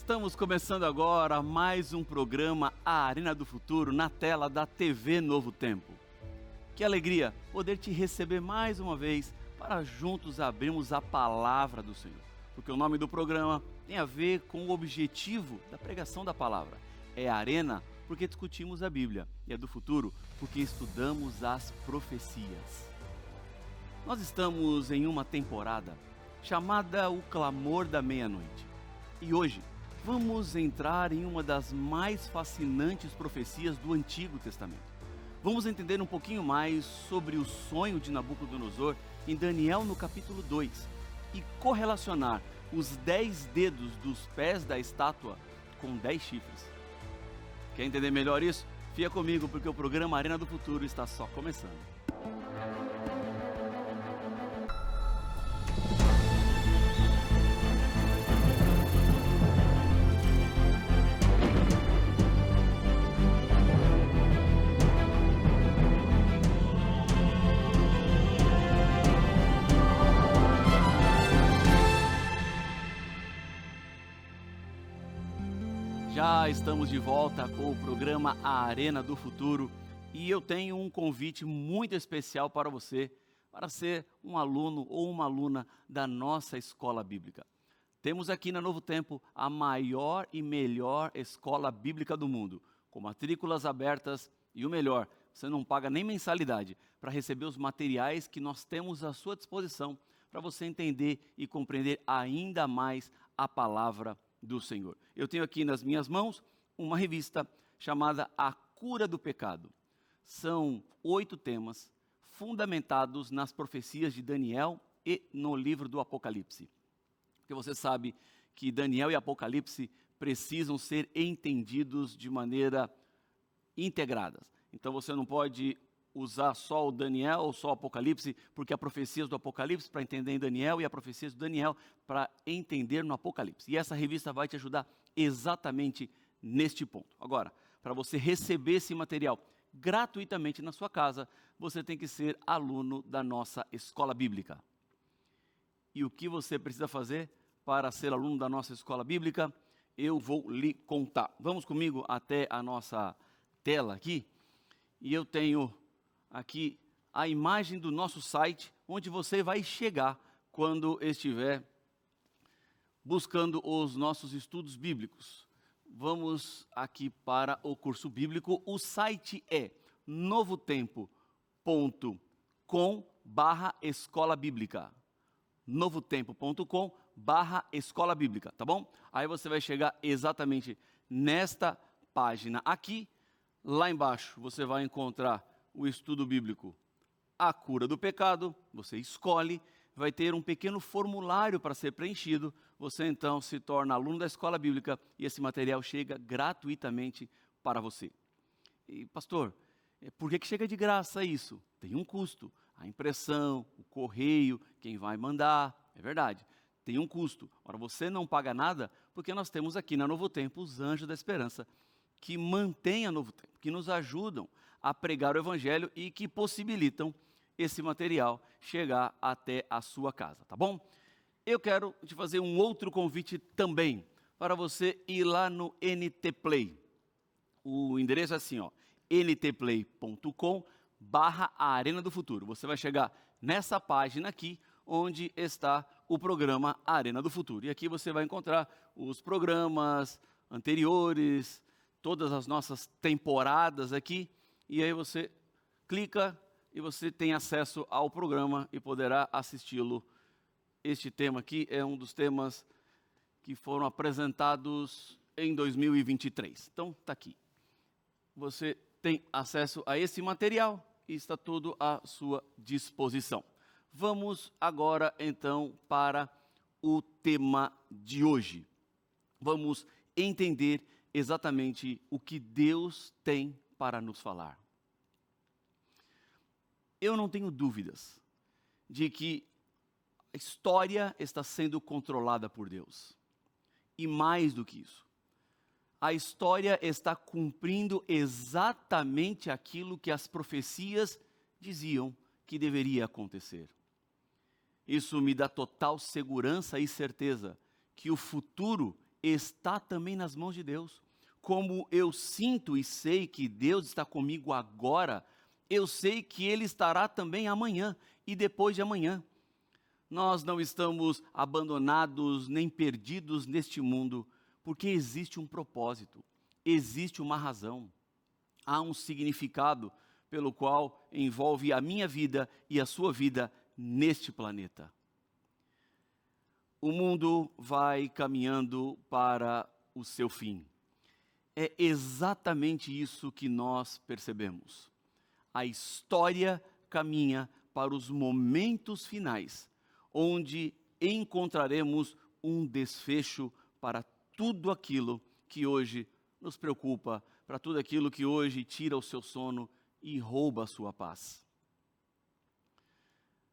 Estamos começando agora mais um programa A Arena do Futuro na tela da TV Novo Tempo. Que alegria poder te receber mais uma vez para juntos abrirmos a palavra do Senhor. Porque o nome do programa tem a ver com o objetivo da pregação da palavra. É Arena porque discutimos a Bíblia e é do futuro porque estudamos as profecias. Nós estamos em uma temporada chamada O Clamor da Meia-Noite. E hoje vamos entrar em uma das mais fascinantes profecias do Antigo Testamento. Vamos entender um pouquinho mais sobre o sonho de Nabucodonosor em Daniel no capítulo 2 e correlacionar os 10 dedos dos pés da estátua com 10 chifres. Quer entender melhor isso? Fica comigo porque o programa Arena do Futuro está só começando. Já estamos de volta com o programa A Arena do Futuro e eu tenho um convite muito especial para você, para ser um aluno ou uma aluna da nossa escola bíblica. Temos aqui na Novo Tempo a maior e melhor escola bíblica do mundo, com matrículas abertas e o melhor, você não paga nem mensalidade para receber os materiais que nós temos à sua disposição para você entender e compreender ainda mais a palavra do Senhor. Eu tenho aqui nas minhas mãos uma revista chamada A Cura do Pecado. São 8 temas fundamentados nas profecias de Daniel e no livro do Apocalipse. Porque você sabe que Daniel e Apocalipse precisam ser entendidos de maneira integradas. Então você não pode usar só o Daniel ou só o Apocalipse, porque há profecias do Apocalipse para entender em Daniel e há profecias do Daniel para entender no Apocalipse. E essa revista vai te ajudar exatamente neste ponto. Agora, para você receber esse material gratuitamente na sua casa, você tem que ser aluno da nossa escola bíblica. E o que você precisa fazer para ser aluno da nossa escola bíblica? Eu vou lhe contar. Vamos comigo até a nossa tela aqui. E eu tenho aqui a imagem do nosso site, onde você vai chegar quando estiver buscando os nossos estudos bíblicos. Vamos aqui para o curso bíblico. O site é novotempo.com/escola bíblica. novotempo.com/escola bíblica, tá bom? Aí você vai chegar exatamente nesta página aqui. Lá embaixo você vai encontrar o estudo bíblico A Cura do Pecado, você escolhe, vai ter um pequeno formulário para ser preenchido, você então se torna aluno da escola bíblica e esse material chega gratuitamente para você. E pastor, por que chega de graça isso? Tem um custo, a impressão, o correio, quem vai mandar, é verdade, tem um custo. Ora, você não paga nada porque nós temos aqui na Novo Tempo os Anjos da Esperança, que mantêm a Novo Tempo, que nos ajudam a pregar o Evangelho e que possibilitam esse material chegar até a sua casa, tá bom? Eu quero te fazer um outro convite também, para você ir lá no NT Play. O endereço é assim, ó, ntplay.com/Arena do Futuro. Você vai chegar nessa página aqui, onde está o programa Arena do Futuro. E aqui você vai encontrar os programas anteriores, todas as nossas temporadas aqui, e aí você clica e você tem acesso ao programa e poderá assisti-lo. Este tema aqui é um dos temas que foram apresentados em 2023. Então, está aqui. Você tem acesso a esse material e está tudo à sua disposição. Vamos agora, então, para o tema de hoje. Vamos entender exatamente o que Deus tem para nos falar. Eu não tenho dúvidas de que a história está sendo controlada por Deus. E mais do que isso, a história está cumprindo exatamente aquilo que as profecias diziam que deveria acontecer. Isso me dá total segurança e certeza que o futuro está também nas mãos de Deus. Como eu sinto e sei que Deus está comigo agora, eu sei que Ele estará também amanhã e depois de amanhã. Nós não estamos abandonados nem perdidos neste mundo, porque existe um propósito, existe uma razão, há um significado pelo qual envolve a minha vida e a sua vida neste planeta. O mundo vai caminhando para o seu fim. É exatamente isso que nós percebemos. A história caminha para os momentos finais, onde encontraremos um desfecho para tudo aquilo que hoje nos preocupa, para tudo aquilo que hoje tira o seu sono e rouba a sua paz.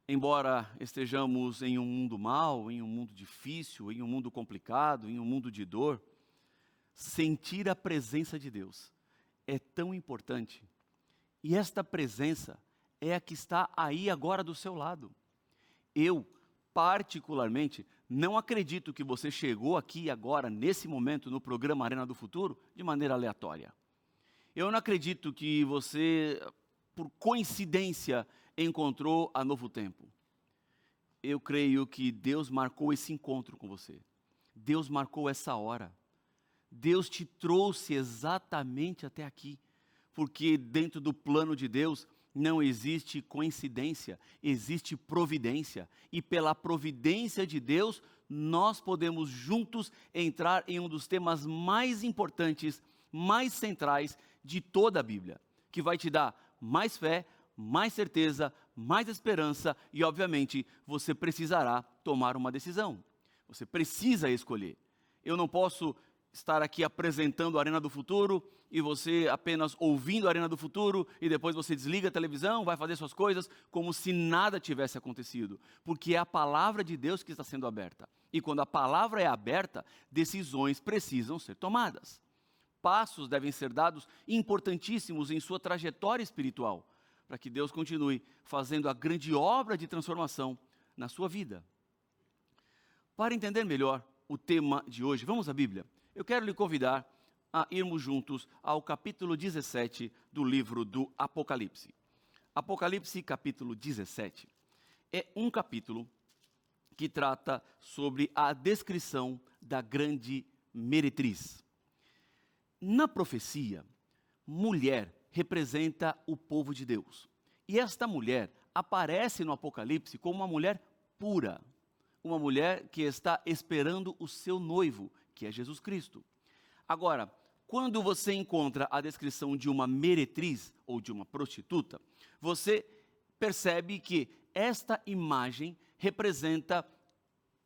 Embora estejamos em um mundo mau, em um mundo difícil, em um mundo complicado, em um mundo de dor, sentir a presença de Deus é tão importante. E esta presença é a que está aí agora do seu lado. Eu, particularmente, não acredito que você chegou aqui agora, nesse momento, no programa Arena do Futuro, de maneira aleatória. Eu não acredito que você, por coincidência, encontrou a Novo Tempo. Eu creio que Deus marcou esse encontro com você. Deus marcou essa hora. Deus te trouxe exatamente até aqui, porque dentro do plano de Deus não existe coincidência, existe providência. E pela providência de Deus, nós podemos juntos entrar em um dos temas mais importantes, mais centrais de toda a Bíblia, que vai te dar mais fé, mais certeza, mais esperança e, obviamente, você precisará tomar uma decisão. Você precisa escolher. Eu não posso estar aqui apresentando a Arena do Futuro e você apenas ouvindo a Arena do Futuro e depois você desliga a televisão, vai fazer suas coisas como se nada tivesse acontecido, porque é a palavra de Deus que está sendo aberta. E quando a palavra é aberta, decisões precisam ser tomadas. Passos devem ser dados importantíssimos em sua trajetória espiritual, para que Deus continue fazendo a grande obra de transformação na sua vida. Para entender melhor o tema de hoje, vamos à Bíblia. Eu quero lhe convidar a irmos juntos ao capítulo 17 do livro do Apocalipse. Apocalipse, capítulo 17, é um capítulo que trata sobre a descrição da grande meretriz. Na profecia, mulher representa o povo de Deus. E esta mulher aparece no Apocalipse como uma mulher pura, uma mulher que está esperando o seu noivo, que é Jesus Cristo. Agora, quando você encontra a descrição de uma meretriz ou de uma prostituta, você percebe que esta imagem representa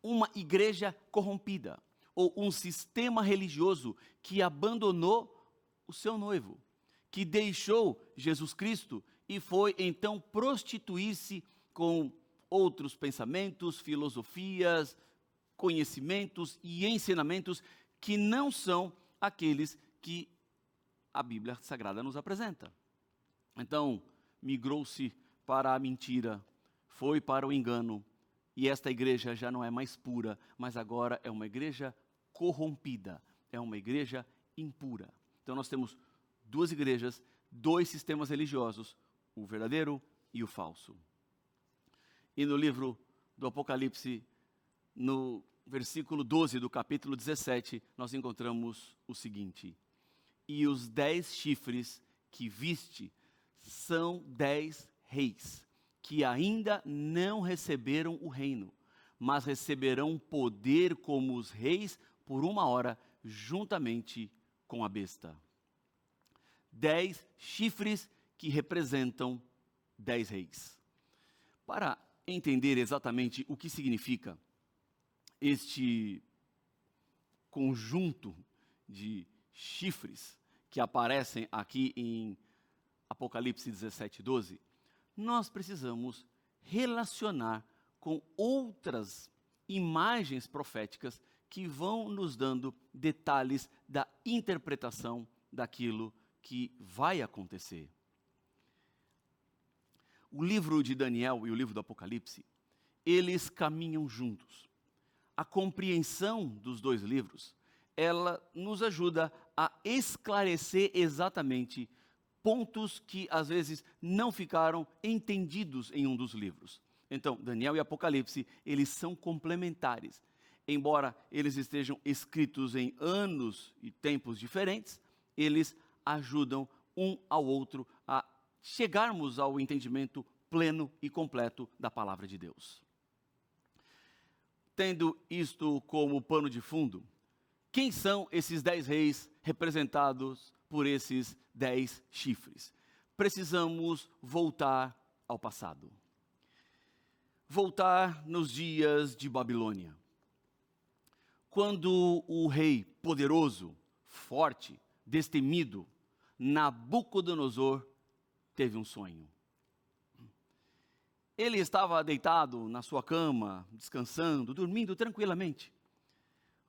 uma igreja corrompida, ou um sistema religioso que abandonou o seu noivo, que deixou Jesus Cristo e foi então prostituir-se com outros pensamentos, filosofias, conhecimentos e ensinamentos que não são aqueles que a Bíblia Sagrada nos apresenta. Então, migrou-se para a mentira, foi para o engano, e esta igreja já não é mais pura, mas agora é uma igreja corrompida, é uma igreja impura. Então nós temos duas igrejas, dois sistemas religiosos, o verdadeiro e o falso. E no livro do Apocalipse, no versículo 12 do capítulo 17, nós encontramos o seguinte: e os 10 chifres que viste são 10 reis, que ainda não receberam o reino, mas receberão poder como os reis por 1 hora, juntamente com a besta. 10 chifres que representam 10 reis. Para entender exatamente o que significa este conjunto de chifres que aparecem aqui em Apocalipse 17, 12, nós precisamos relacionar com outras imagens proféticas que vão nos dando detalhes da interpretação daquilo que vai acontecer. O livro de Daniel e o livro do Apocalipse, eles caminham juntos. A compreensão dos dois livros ela nos ajuda a esclarecer exatamente pontos que às vezes não ficaram entendidos em um dos livros. Então, Daniel e Apocalipse, eles são complementares. Embora eles estejam escritos em anos e tempos diferentes, eles ajudam um ao outro a chegarmos ao entendimento pleno e completo da palavra de Deus. Tendo isto como pano de fundo, quem são esses 10 reis representados por esses 10 chifres? Precisamos voltar ao passado. Voltar nos dias de Babilônia. Quando o rei poderoso, forte, destemido, Nabucodonosor, teve um sonho. Ele estava deitado na sua cama, descansando, dormindo tranquilamente,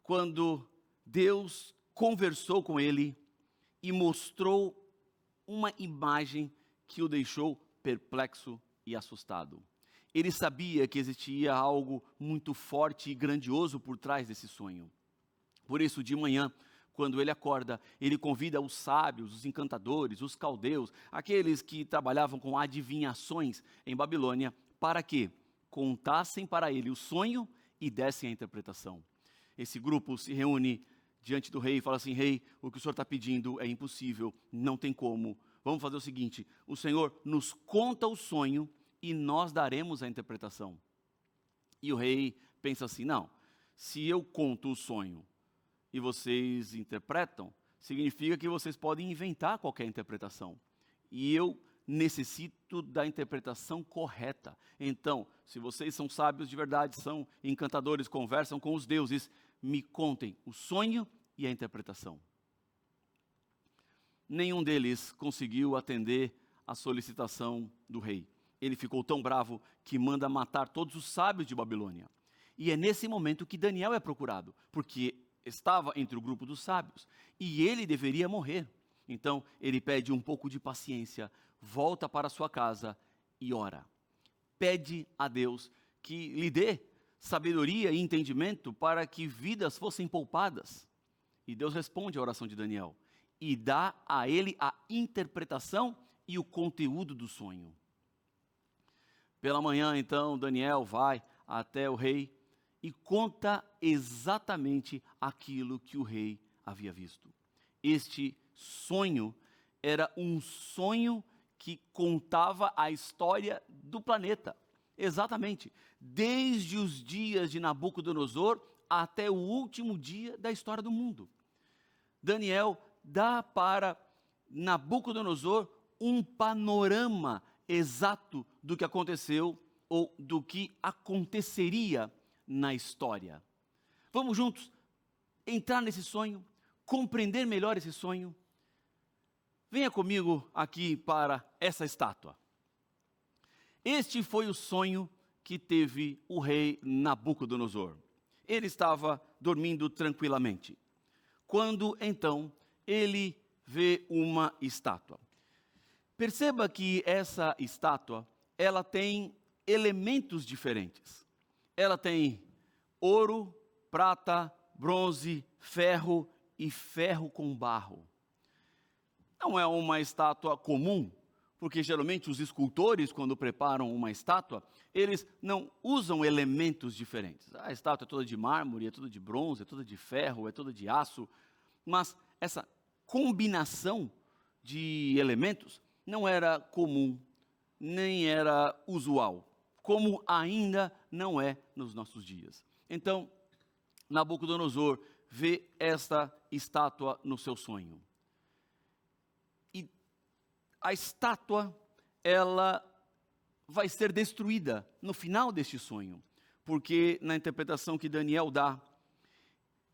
quando Deus conversou com ele e mostrou uma imagem que o deixou perplexo e assustado. Ele sabia que existia algo muito forte e grandioso por trás desse sonho. Por isso, de manhã, quando ele acorda, ele convida os sábios, os encantadores, os caldeus, aqueles que trabalhavam com adivinhações em Babilônia, para que contassem para ele o sonho e dessem a interpretação. Esse grupo se reúne diante do rei e fala assim: rei, o que o senhor está pedindo é impossível, não tem como. Vamos fazer o seguinte, o senhor nos conta o sonho e nós daremos a interpretação. E o rei pensa assim: não, se eu conto o sonho e vocês interpretam, significa que vocês podem inventar qualquer interpretação. E eu necessito da interpretação correta. Então, se vocês são sábios de verdade, são encantadores, conversam com os deuses, me contem o sonho e a interpretação. Nenhum deles conseguiu atender a solicitação do rei. Ele ficou tão bravo que manda matar todos os sábios de Babilônia. E é nesse momento que Daniel é procurado, porque estava entre o grupo dos sábios e ele deveria morrer. Então ele pede um pouco de paciência, volta para sua casa e ora. Pede a Deus que lhe dê sabedoria e entendimento para que vidas fossem poupadas. E Deus responde à oração de Daniel e dá a ele a interpretação e o conteúdo do sonho. Pela manhã, então, Daniel vai até o rei e conta exatamente aquilo que o rei havia visto. Este sonho era um sonho que contava a história do planeta. Exatamente, desde os dias de Nabucodonosor até o último dia da história do mundo. Daniel dá para Nabucodonosor um panorama exato do que aconteceu ou do que aconteceria na história. Vamos juntos entrar nesse sonho, compreender melhor esse sonho. Venha comigo aqui para essa estátua. Este foi o sonho que teve o rei Nabucodonosor. Ele estava dormindo tranquilamente, quando então ele vê uma estátua. Perceba que essa estátua, ela tem elementos diferentes. Ela tem ouro, prata, bronze, ferro e ferro com barro. Não é uma estátua comum, porque geralmente os escultores, quando preparam uma estátua, eles não usam elementos diferentes. A estátua é toda de mármore, é toda de bronze, é toda de ferro, é toda de aço, mas essa combinação de elementos não era comum, nem era usual, como ainda não é nos nossos dias. Então, Nabucodonosor vê esta estátua no seu sonho. E a estátua, ela vai ser destruída no final deste sonho, porque na interpretação que Daniel dá,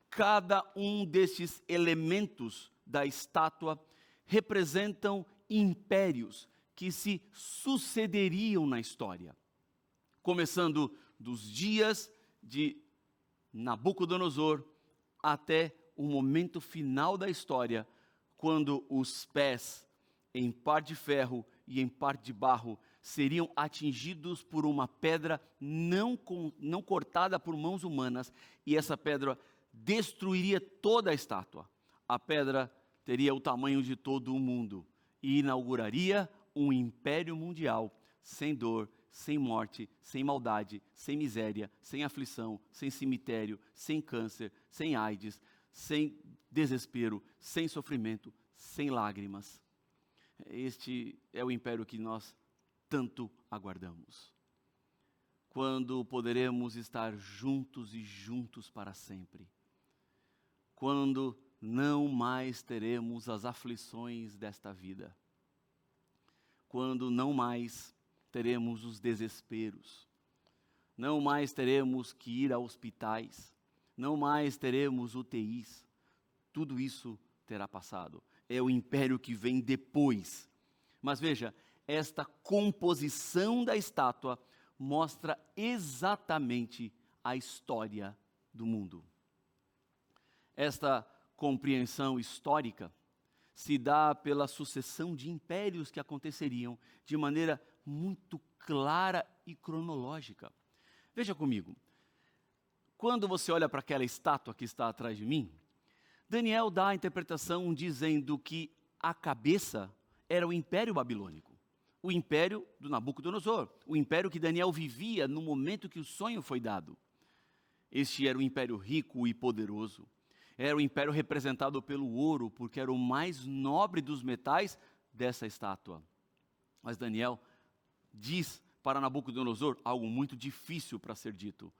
cada um destes elementos da estátua representam impérios que se sucederiam na história, começando dos dias de Nabucodonosor até o momento final da história, quando os pés, em par de ferro e em par de barro, seriam atingidos por uma pedra não cortada por mãos humanas, e essa pedra destruiria toda a estátua. A pedra teria o tamanho de todo o mundo e inauguraria um império mundial sem dor, sem morte, sem maldade, sem miséria, sem aflição, sem cemitério, sem câncer, sem AIDS, sem desespero, sem sofrimento, sem lágrimas. Este é o império que nós tanto aguardamos. Quando poderemos estar juntos e juntos para sempre. Quando não mais teremos as aflições desta vida. Quando não mais teremos os desesperos. Não mais teremos que ir a hospitais. Não mais teremos UTIs. Tudo isso terá passado. É o império que vem depois. Mas veja, esta composição da estátua mostra exatamente a história do mundo. Esta compreensão histórica se dá pela sucessão de impérios que aconteceriam de maneira muito clara e cronológica. Veja comigo, quando você olha para aquela estátua que está atrás de mim, Daniel dá a interpretação dizendo que a cabeça era o Império Babilônico, o império do Nabucodonosor, o império que Daniel vivia no momento que o sonho foi dado. Este era um império rico e poderoso, era o império representado pelo ouro, porque era o mais nobre dos metais dessa estátua. Mas Daniel diz para Nabucodonosor algo muito difícil para ser dito.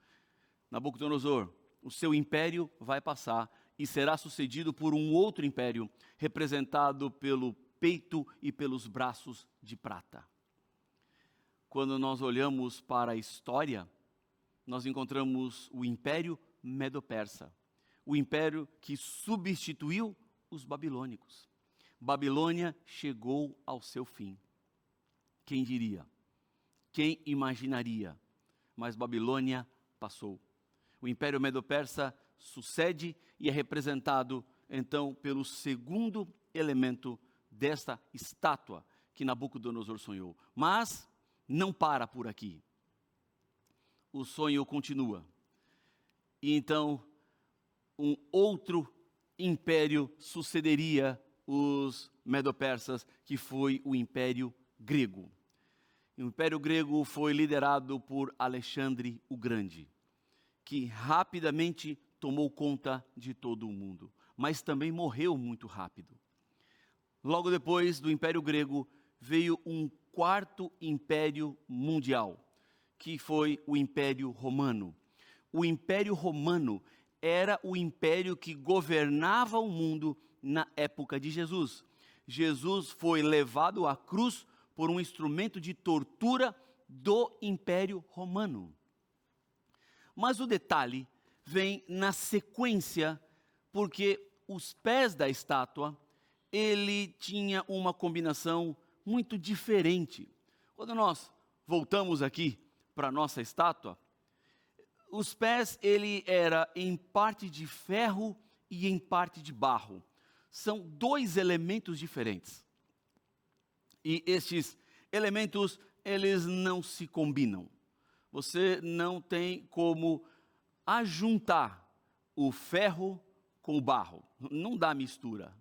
Nabucodonosor, o seu império vai passar e será sucedido por um outro império, representado pelo peito e pelos braços de prata. Quando nós olhamos para a história, nós encontramos o Império Medo-Persa, o império que substituiu os babilônicos. Babilônia chegou ao seu fim. Quem diria? Quem imaginaria? Mas Babilônia passou. O Império Medo-Persa sucede e é representado, então, pelo segundo elemento desta estátua que Nabucodonosor sonhou. Mas não para por aqui. O sonho continua. E então, um outro império sucederia os Medo-Persas, que foi o Império Grego. O Império Grego foi liderado por Alexandre o Grande, que rapidamente tomou conta de todo o mundo, mas também morreu muito rápido. Logo depois do Império Grego, veio um quarto império mundial, que foi o Império Romano. O Império Romano era o império que governava o mundo na época de Jesus. Jesus foi levado à cruz por um instrumento de tortura do Império Romano. Mas o detalhe vem na sequência, porque os pés da estátua, ele tinha uma combinação muito diferente. Quando nós voltamos aqui para a nossa estátua, os pés, ele era em parte de ferro e em parte de barro. São dois elementos diferentes. E estes elementos, eles não se combinam. Você não tem como ajuntar o ferro com o barro. Não dá mistura,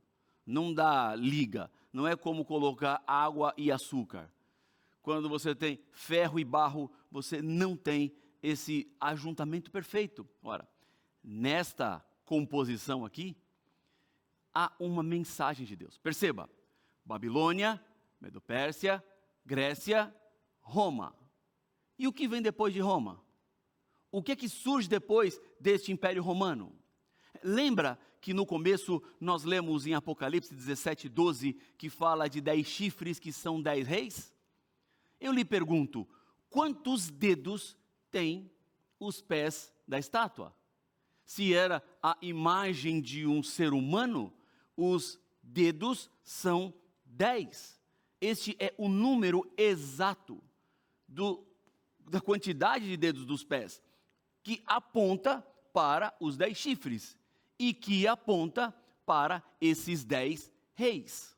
não dá liga. Não é como colocar água e açúcar. Quando você tem ferro e barro, você não tem esse ajuntamento perfeito. Ora, nesta composição aqui, há uma mensagem de Deus. Perceba, Babilônia, Medo-Pérsia, Grécia, Roma. E o que vem depois de Roma? O que é que surge depois deste Império Romano? Lembra que no começo nós lemos em Apocalipse 17:12, que fala de 10 chifres que são 10 reis? Eu lhe pergunto, quantos dedos tem os pés da estátua? Se era a imagem de um ser humano, os dedos são 10. Este é o número exato da quantidade de dedos dos pés, que aponta para os 10 chifres e que aponta para esses 10 reis.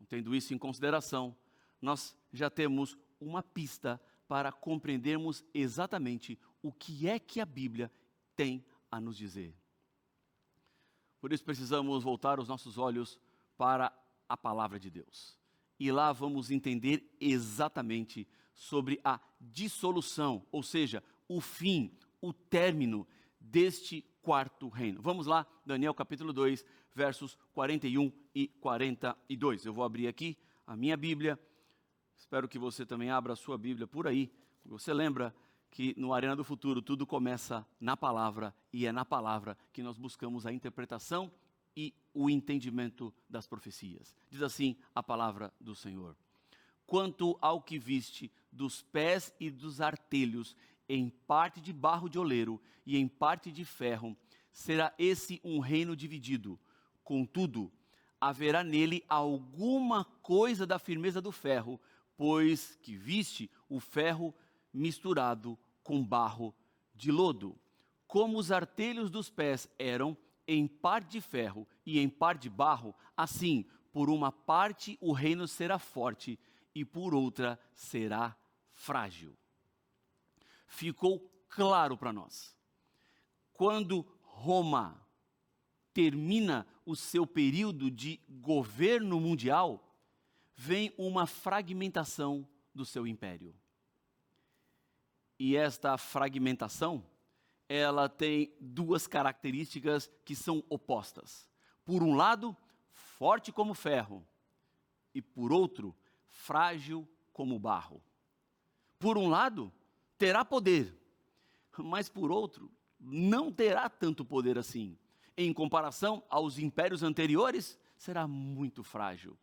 Tendo isso em consideração, nós já temos uma pista para compreendermos exatamente o que é que a Bíblia tem a nos dizer. Por isso precisamos voltar os nossos olhos para a palavra de Deus. E lá vamos entender exatamente sobre a dissolução, ou seja, o fim, o término deste quarto reino. Vamos lá, Daniel capítulo 2, versos 41 e 42. Eu vou abrir aqui a minha Bíblia. Espero que você também abra a sua Bíblia por aí. Você lembra que no Arena do Futuro tudo começa na palavra, e é na palavra que nós buscamos a interpretação e o entendimento das profecias. Diz assim a palavra do Senhor: quanto ao que viste dos pés e dos artelhos, em parte de barro de oleiro e em parte de ferro, será esse um reino dividido. Contudo, haverá nele alguma coisa da firmeza do ferro, pois que viste o ferro misturado com barro de lodo. Como os artelhos dos pés eram em parte de ferro e em parte de barro, assim, por uma parte o reino será forte e por outra será frágil. Ficou claro para nós. Quando Roma termina o seu período de governo mundial, vem uma fragmentação do seu império. E esta fragmentação, ela tem duas características que são opostas. Por um lado, forte como ferro, e por outro, frágil como barro. Por um lado, terá poder, mas por outro, não terá tanto poder assim. Em comparação aos impérios anteriores, será muito frágil.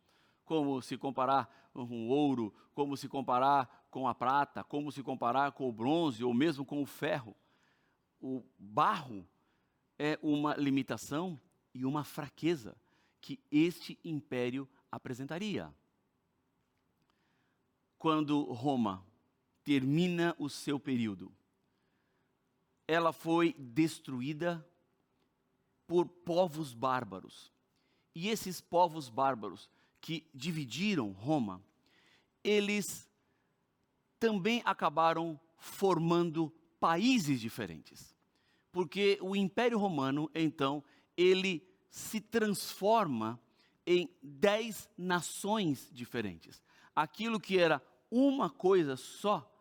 Como se comparar com o ouro, como se comparar com a prata, como se comparar com o bronze ou mesmo com o ferro. O barro é uma limitação e uma fraqueza que este império apresentaria. Quando Roma termina o seu período, ela foi destruída por povos bárbaros. E esses povos bárbaros que dividiram Roma, eles também acabaram formando países diferentes. Porque o Império Romano, então, ele se transforma em 10 nações diferentes. Aquilo que era uma coisa só,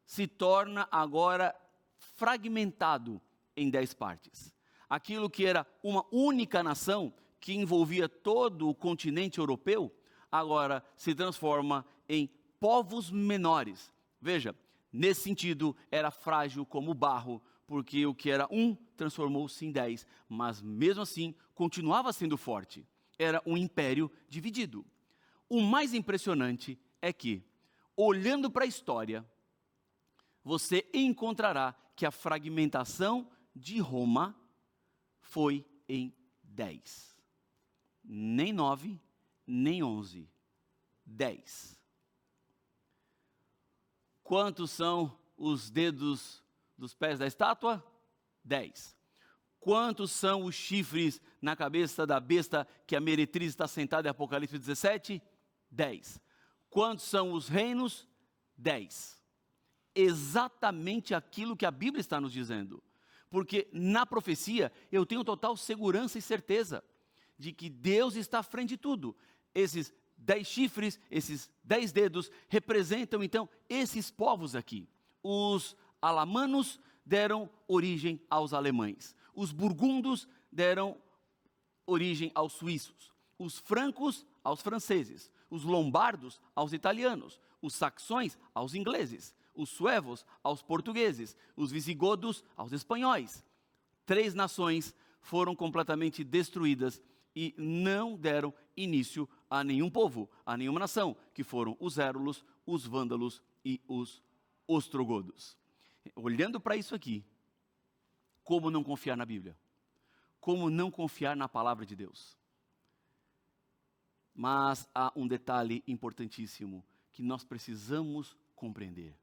se torna agora fragmentado em 10 partes. Aquilo que era uma única nação, que envolvia todo o continente europeu, agora se transforma em povos menores. Veja, nesse sentido, era frágil como barro, porque o que era um transformou-se em 10, mas mesmo assim continuava sendo forte. Era um império dividido. O mais impressionante é que, olhando para a história, você encontrará que a fragmentação de Roma foi em 10. Nem 9, nem 11. 10. Quantos são os dedos dos pés da estátua? 10. Quantos são os chifres na cabeça da besta que a meretriz está sentada em Apocalipse 17? 10. Quantos são os reinos? 10. Exatamente aquilo que a Bíblia está nos dizendo. Porque na profecia eu tenho total segurança e certeza de que Deus está à frente de tudo. Esses 10 chifres, esses 10 dedos, representam então esses povos aqui. Os alamanos deram origem aos alemães. Os burgundos deram origem aos suíços. Os francos aos franceses. Os lombardos aos italianos. Os saxões aos ingleses. Os suevos aos portugueses. Os visigodos aos espanhóis. 3 nações foram completamente destruídas e não deram início a nenhum povo, a nenhuma nação, que foram os érulos, os vândalos e os ostrogodos. Olhando para isso aqui, como não confiar na Bíblia? Como não confiar na palavra de Deus? Mas há um detalhe importantíssimo que nós precisamos compreender.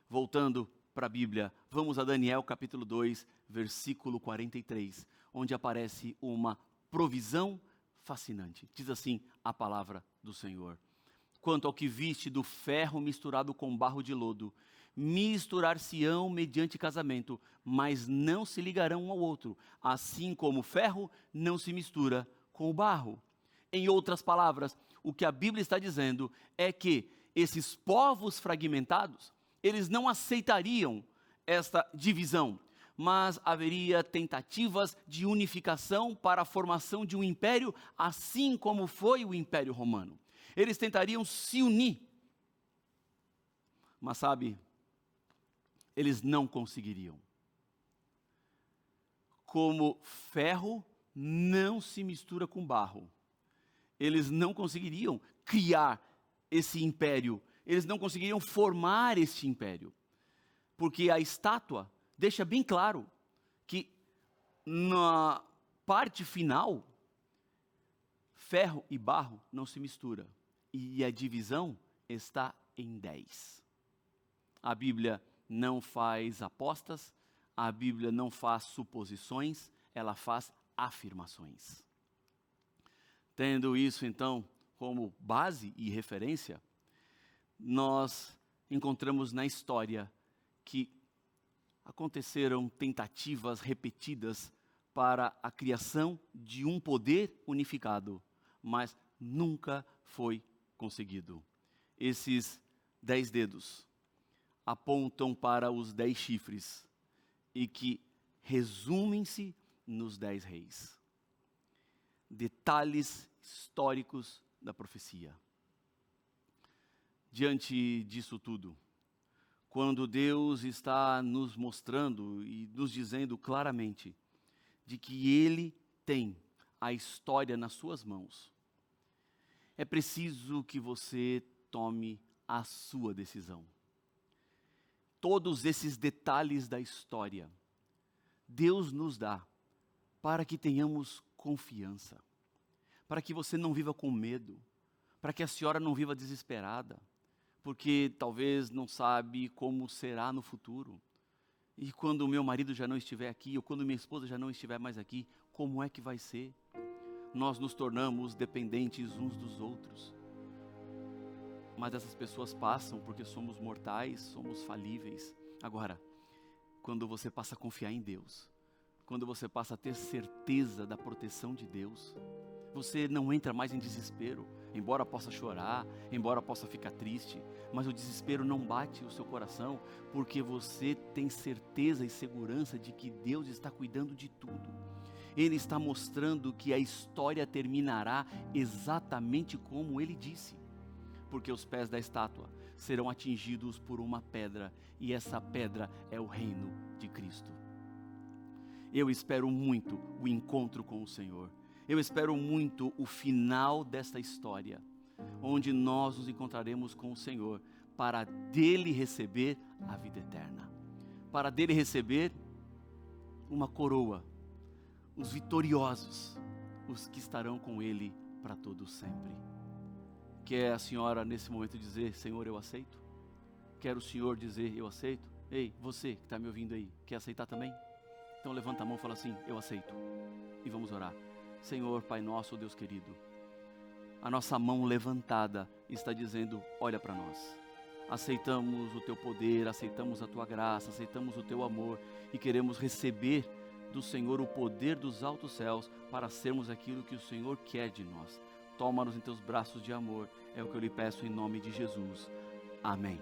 Voltando para a Bíblia, vamos a Daniel capítulo 2, versículo 43, onde aparece uma provisão fascinante. Diz assim a palavra do Senhor: quanto ao que viste do ferro misturado com barro de lodo, misturar-se-ão mediante casamento, mas não se ligarão um ao outro, assim como o ferro não se mistura com o barro. Em outras palavras, o que a Bíblia está dizendo é que esses povos fragmentados, eles não aceitariam esta divisão, mas haveria tentativas de unificação para a formação de um império, assim como foi o Império Romano. Eles tentariam se unir, mas sabe, eles não conseguiriam. Como ferro não se mistura com barro, eles não conseguiriam criar esse império, eles não conseguiriam formar este império, porque a estátua deixa bem claro que na parte final, ferro e barro não se misturam, e a divisão está em 10. A Bíblia não faz apostas, a Bíblia não faz suposições, ela faz afirmações. Tendo isso, então, como base e referência, nós encontramos na história que aconteceram tentativas repetidas para a criação de um poder unificado, mas nunca foi conseguido. Esses 10 dedos apontam para os 10 chifres e que resumem-se nos 10 reis. Detalhes históricos da profecia. Diante disso tudo, quando Deus está nos mostrando e nos dizendo claramente de que Ele tem a história nas suas mãos, é preciso que você tome a sua decisão. Todos esses detalhes da história, Deus nos dá para que tenhamos confiança, para que você não viva com medo, para que a senhora não viva desesperada, porque talvez não sabe como será no futuro. E quando o meu marido já não estiver aqui, ou quando minha esposa já não estiver mais aqui, como é que vai ser? Nós nos tornamos dependentes uns dos outros. Mas essas pessoas passam porque somos mortais, somos falíveis. Agora, quando você passa a confiar em Deus, quando você passa a ter certeza da proteção de Deus, você não entra mais em desespero, embora possa chorar, embora possa ficar triste, mas o desespero não bate o seu coração, porque você tem certeza e segurança de que Deus está cuidando de tudo. Ele está mostrando que a história terminará exatamente como Ele disse, porque os pés da estátua serão atingidos por uma pedra, e essa pedra é o reino de Cristo. Eu espero muito o encontro com o Senhor. Eu espero muito o final desta história, onde nós nos encontraremos com o Senhor, para dele receber a vida eterna, para dele receber uma coroa, os vitoriosos, os que estarão com ele para todo sempre. Quer a senhora nesse momento dizer: Senhor, eu aceito? Quer o Senhor dizer: eu aceito? Ei, você que está me ouvindo aí, quer aceitar também? Então levanta a mão e fala assim: eu aceito. E vamos orar. Senhor, Pai nosso, Deus querido, a nossa mão levantada está dizendo: olha para nós. Aceitamos o teu poder, aceitamos a tua graça, aceitamos o teu amor e queremos receber do Senhor o poder dos altos céus para sermos aquilo que o Senhor quer de nós. Toma-nos em teus braços de amor, é o que eu lhe peço em nome de Jesus. Amém.